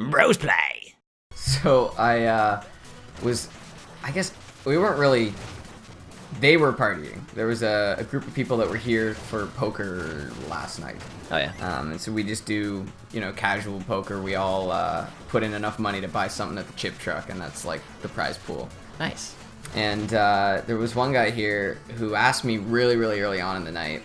Brosplay. So I guess we weren't really, they were partying. There was a group of people that were here for poker last night. Oh yeah. And so we just do, casual poker. We all put in enough money to buy something at the chip truck, and that's like the prize pool. Nice. And there was one guy here who asked me really, really early on in the night.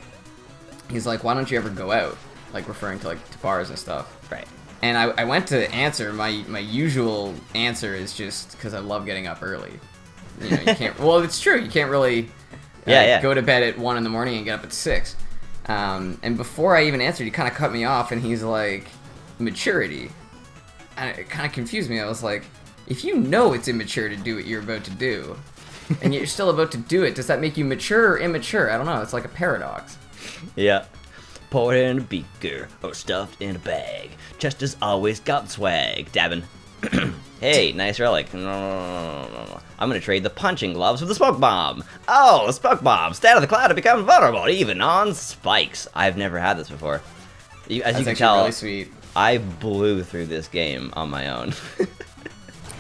He's like, "Why don't you ever go out?" Like referring to to bars and stuff. Right. And I went to answer. My usual answer is just because I love getting up early. You can't. Well, it's true. You can't really go to bed at 1 in the morning and get up at 6. And before I even answered, he kind of cut me off, and he's like, "Maturity." And it kind of confused me. I was like, if you know it's immature to do what you're about to do, and you're still about to do it, does that make you mature or immature? I don't know. It's like a paradox. Yeah. Poured in a beaker or stuffed in a bag. Chester's always got swag. Dabbing. Hey, nice relic. No. I'm gonna trade the punching gloves for the smoke bomb. Oh, smoke bomb. Stand on the cloud to become vulnerable, even on spikes. I've never had this before. As you can tell, really sweet. I blew through this game on my own.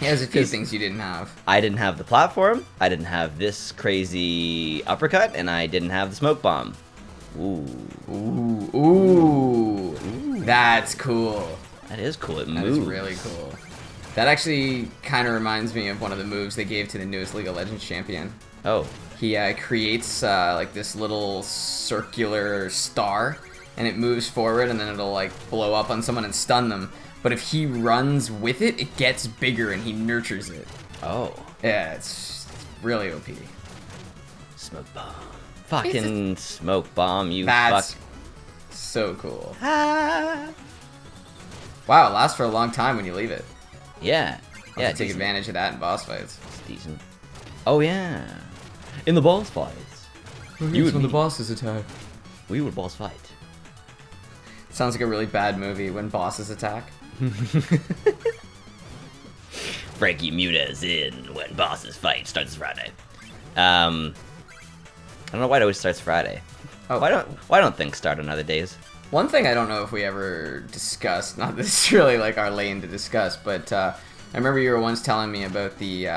There's a few things you didn't have. I didn't have the platform, I didn't have this crazy uppercut, and I didn't have the smoke bomb. Ooh. That's cool. That is cool. It moves. That is really cool. That actually kind of reminds me of one of the moves they gave to the newest League of Legends champion. Oh. He creates like this little circular star, and it moves forward, and then it'll blow up on someone and stun them. But if he runs with it, it gets bigger, and he nurtures it. Oh. Yeah, it's really OP. Smoke bomb. Fucking smoke bomb, you That's fuck. So cool. Ah. Wow, it lasts for a long time when you leave it. Yeah. Yeah, take advantage of that in boss fights. It's decent. Oh, yeah. In the boss fights. When the bosses attack. We would boss fight. Sounds like a really bad movie, When Bosses Attack. Frankie Muniz in When Bosses Fight starts Friday. I don't know why it always starts Friday. Oh. Why don't things start on other days? One thing I don't know if we ever discussed, not that it's really our lane to discuss, but I remember you were once telling me about the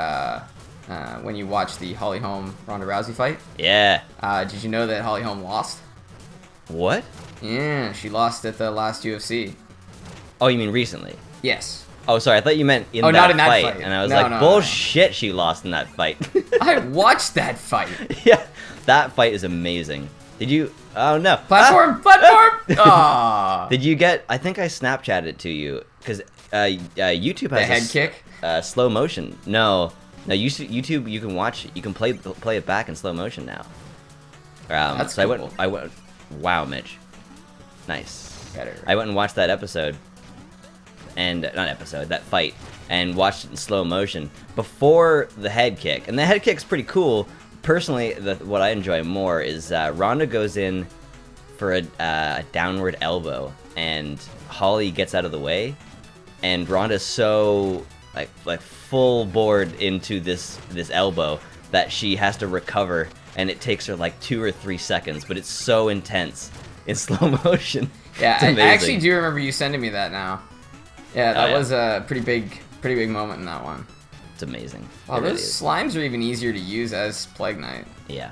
when you watched the Holly Holm Ronda Rousey fight. Yeah. Did you know that Holly Holm lost? What? Yeah, she lost at the last UFC. Oh, you mean recently? Yes. Oh, sorry, I thought you meant in not in that fight. fight. And I was No. bullshit, she lost in that fight. I watched that fight. Yeah, that fight is amazing. Did you... Oh, no. Platform! Aww. Did you get... I think I Snapchatted it to you, because YouTube has the head kick? Slow motion. No, YouTube, you can watch... You can play it back in slow motion now. That's so cool. I went... Wow, Mitch. Nice. Better. I went and watched that episode. That fight, and watched it in slow motion before the head kick. And the head kick's pretty cool. Personally, what I enjoy more is Ronda goes in for a downward elbow, and Holly gets out of the way, and Ronda's so like full board into this elbow that she has to recover, and it takes her 2 or 3 seconds, but it's so intense in slow motion. Yeah, I actually do remember you sending me that now. Yeah, that was a pretty big moment in that one. It's amazing. Wow, those slimes are even easier to use as Plague Knight. Yeah.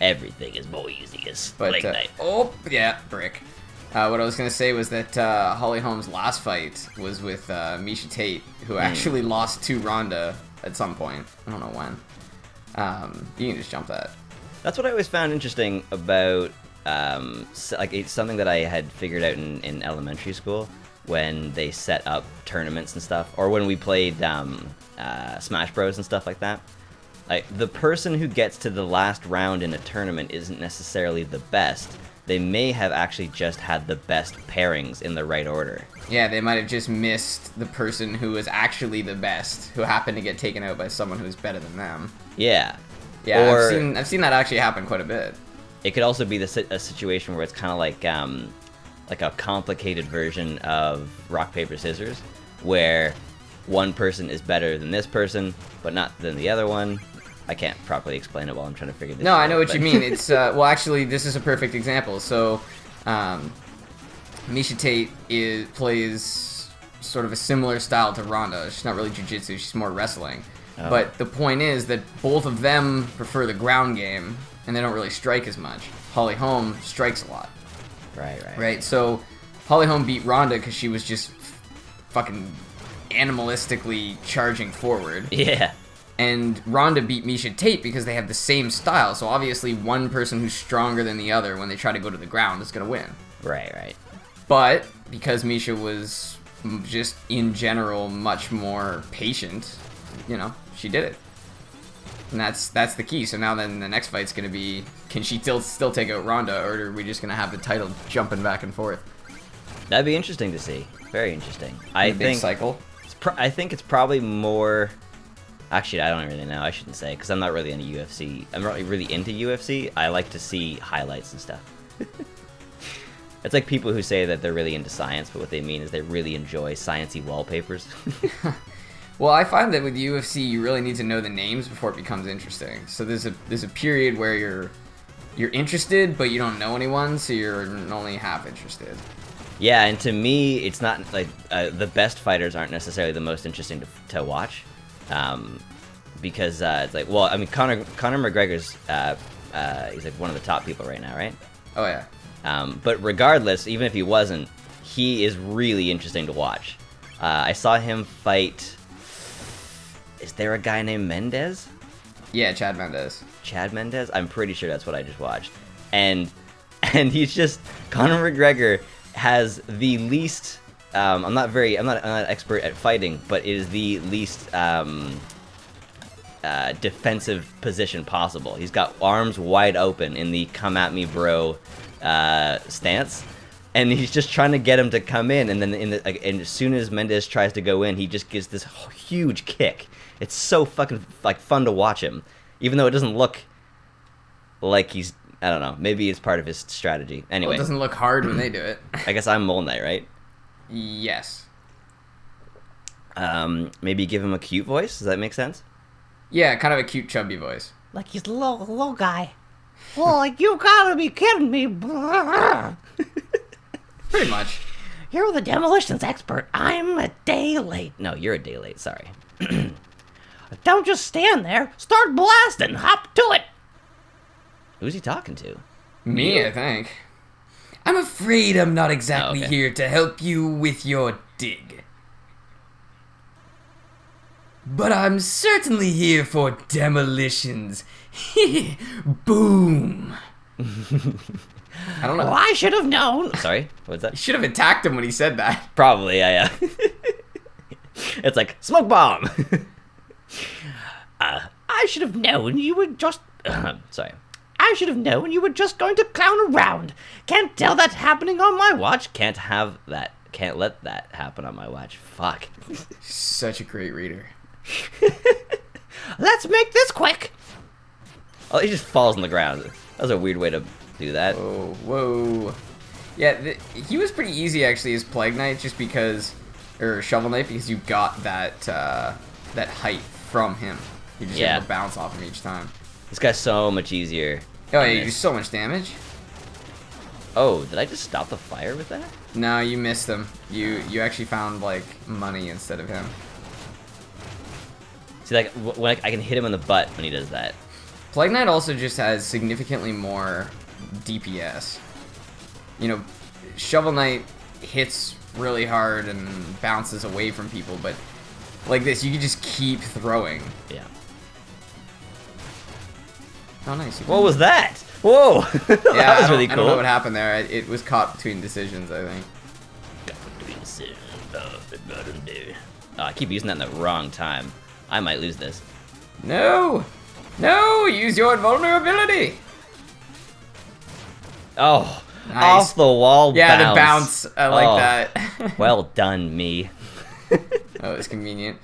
Everything is more easy as Plague Knight. Oh, yeah, brick. What I was going to say was that Holly Holm's last fight was with Misha Tate, who actually lost to Ronda at some point. I don't know when. You can just jump that. That's what I always found interesting about, it's something that I had figured out in elementary school, when they set up tournaments and stuff, or when we played Smash Bros and stuff like that. The person who gets to the last round in a tournament isn't necessarily the best. They may have actually just had the best pairings in the right order. Yeah, they might have just missed the person who was actually the best, who happened to get taken out by someone who's better than them. Yeah. Yeah, or, I've seen that actually happen quite a bit. It could also be a situation where it's kind of like a complicated version of rock, paper, scissors, where one person is better than this person, but not than the other one. I can't properly explain it while I'm trying to figure this out. No, I know what you mean. It's, well, actually, this is a perfect example. So, Misha Tate plays sort of a similar style to Ronda. She's not really jiu-jitsu, she's more wrestling. Oh. But the point is that both of them prefer the ground game, and they don't really strike as much. Holly Holm strikes a lot. Right, so Holly Holm beat Ronda because she was just fucking animalistically charging forward. Yeah. And Ronda beat Miesha Tate because they have the same style, so obviously one person who's stronger than the other when they try to go to the ground is going to win. Right. But because Miesha was just, in general, much more patient, you know, she did it. And that's the key. So now then the next fight's going to be, can she still take out Ronda, or are we just going to have the title jumping back and forth? That'd be interesting to see. Very interesting. I think big cycle. I think it's probably more... Actually, I don't really know. I shouldn't say, because I'm not really into UFC. I'm not really into UFC. I like to see highlights and stuff. It's like people who say that they're really into science, but what they mean is they really enjoy sciencey wallpapers. Well, I find that with UFC, you really need to know the names before it becomes interesting. So there's a period where you're interested, but you don't know anyone, so you're only half interested. Yeah, and to me, it's not like the best fighters aren't necessarily the most interesting to watch, because it's like, well, I mean, Conor McGregor's he's like one of the top people right now, right? Oh yeah. But regardless, even if he wasn't, he is really interesting to watch. I saw him fight. Is there a guy named Mendez? Yeah, Chad Mendes. Chad Mendez? I'm pretty sure that's what I just watched. And he's just, Conor McGregor has the least, I'm not an expert at fighting, but it is the least defensive position possible. He's got arms wide open in the come at me bro stance, and he's just trying to get him to come in, and then and as soon as Mendes tries to go in, he just gives this huge kick. It's so fucking like fun to watch him, even though it doesn't look like he's, I don't know, maybe it's part of his strategy. Anyway, Well, it doesn't look hard when they do it. I guess I'm Mole Knight, right? Yes. Maybe give him a cute voice. Does that make sense? Yeah, kind of a cute chubby voice. Like he's a little guy. Well, like, you gotta be kidding me. Pretty much. You're the demolitions expert. I'm a day late. No, you're a day late. Sorry. Don't just stand there. Start blasting. Hop to it. Who's he talking to? Me, I think. I'm afraid I'm not exactly okay. here to help you with your dig. But I'm certainly here for demolitions. Boom. I don't know. Well, I should have known. Sorry, what's that? You should have attacked him when he said that. Probably, yeah. It's like, smoke bomb! I should have known you were just... Sorry. I should have known you were just going to clown around. Can't tell that's happening on my watch. Can't have that. Can't let that happen on my watch. Fuck. Such a great reader. Let's make this quick. Oh, he just falls on the ground. That was a weird way to do that. Whoa. Yeah, he was pretty easy, actually, as Plague Knight, just because... Or Shovel Knight, because you got that that height from him. You just have to bounce off him each time. This guy's so much easier. Oh, yeah, you do so much damage. Oh, did I just stop the fire with that? No, you missed him. You actually found, like, money instead of him. See, like, when I can hit him in the butt when he does that. Plague Knight also just has significantly more DPS. You know, Shovel Knight hits really hard and bounces away from people, but like this, you can just keep throwing. Yeah. Oh, nice. What was that? Whoa! That was really cool. I don't know what happened there. It was caught between decisions, I think. Oh, I keep using that in the wrong time. I might lose this. No! No! Use your vulnerability! Oh, Nice. off the wall Yeah, bounce. the bounce. I like that. Well done, me. Oh, it's convenient.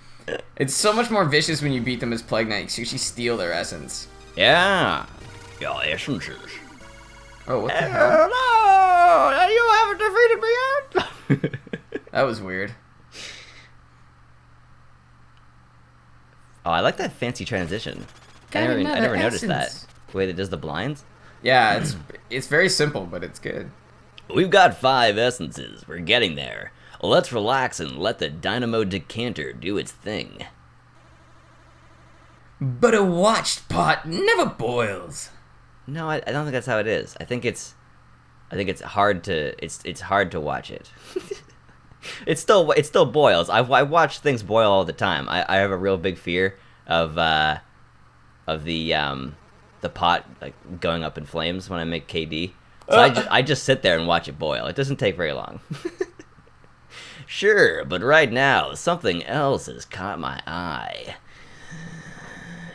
It's so much more vicious when you beat them as Plague Knight, because you actually steal their essence. Yeah. Your essences. Oh, what the hell? No! You haven't defeated me yet? That was weird. Oh, I like that fancy transition. I Got never another noticed that. essence. The way that it does the blinds. Yeah, it's very simple, but it's good. We've got 5 essences. We're getting there. Let's relax and let the dynamo decanter do its thing. But a watched pot never boils. No, I don't think that's how it is. I think it's hard to watch it. It still boils. I watch things boil all the time. I have a real big fear of the pot like going up in flames when I make KD. So I just sit there and watch it boil. It doesn't take very long. Sure, but right now something else has caught my eye,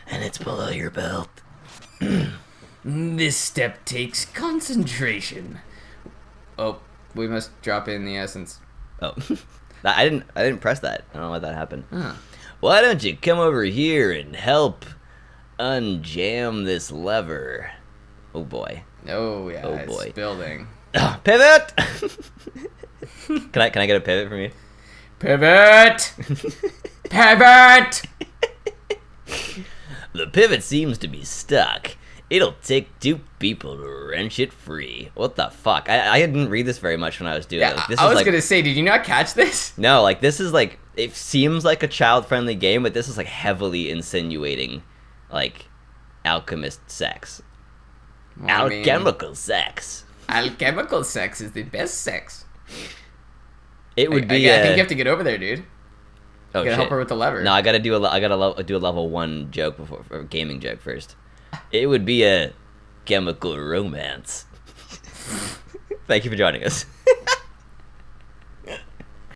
and it's below your belt. This step takes concentration. Oh, we must drop in the essence. Oh, I didn't press that. I don't know why that happened. Huh. Why don't you come over here and help unjam this lever? Oh boy. Oh yeah. Oh boy. It's building. Pivot. Can I get a pivot from you? Pivot. Pivot. The pivot seems to be stuck. It'll take 2 people to wrench it free. What the fuck? I didn't read this very much when I was doing it. Like, this I is was like, gonna say, did you not catch this? No, like this is like, it seems like a child-friendly game, but this is like heavily insinuating like alchemist sex. Well, Alchemical sex. Alchemical sex is the best sex. It would be. I think you have to get over there, dude. Oh, you gotta shit. help her with the lever. No, I gotta do a level 1 joke before, or gaming joke first. It would be a chemical romance. Thank you for joining us.